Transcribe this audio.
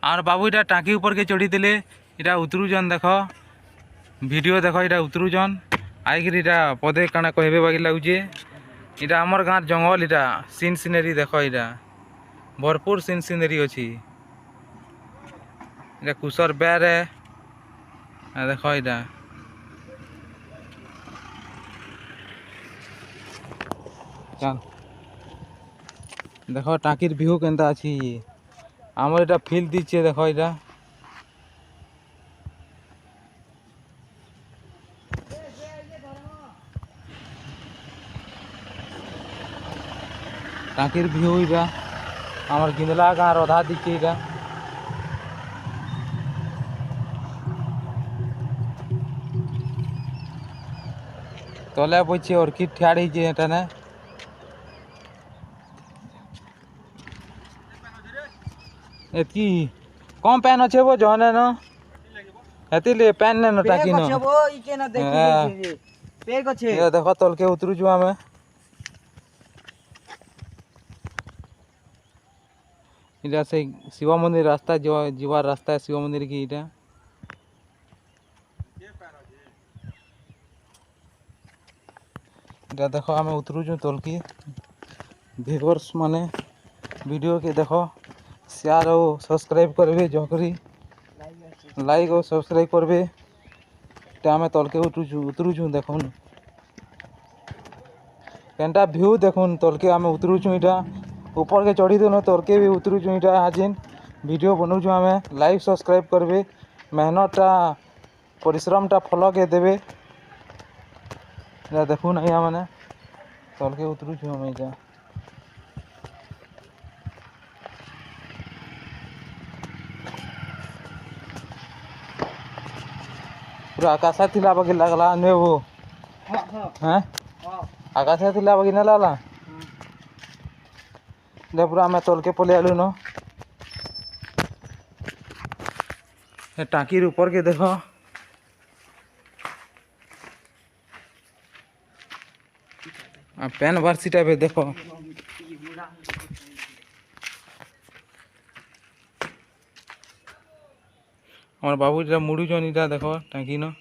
और बाबू इटा टाँकी ऊपर के चढ़ी देले इटा उतरुजन देख वीडियो देख इटा उतरुजन आईकर इटा पदे काना कहबे बाकी लगुचे इटा आमर गाँव जंगल इटा सीन सीनेरी देख इटा भरपूर सीन सीनेरी अच्छी इटा कुसर बेर देख इटा चल देख टाँकीर व्यू केनता अच्छी आमर इटा फील दीचे देख इटा टाँकीर व्यू इटा आमर गिंदला गाँव रधा दीचे इटा तले बचे अर्किड ठियाड़ी एटा ने एतकी कम पैन अच्छे वो जहने न हेती ले पैन ने न टाकी न वो इके न देखि पेग अच्छे ये देखो तल के उतरू जुआ में इटा से शिव मंदिर रास्ता जीवार रास्ता है शिव मंदिर की इटा इटा देखो आम उतरू जु तल की व्यूअर्स माने वीडियो के देखो शेयर और सब्सक्राइब करबे जकरी लाइक और सब्सक्राइब करबे आम तल के उतरुचु देखुन केनटा व्यू देखुन तल के आम उतरुचु इटा ऊपर के चढ़ी देन तल के भी उतरुचु इटा आजिन वीडियो बनौचु आम लाइक सब्सक्राइब करबे मेहनतटा परिश्रमटा फल के देबे देखुन आया माने तल के उतरुचु आम इटा पूरा आकाशा थिला बाकी लगला ने वो हैं आकाशा थिला बाकी न लागला ले पूरा मैं तोल के पले आलू न टाँकीर ऊपर के देखो पेन बारसी टाइप देखो हमार बाबू मुड़ू जन इटा देखो टाँकी न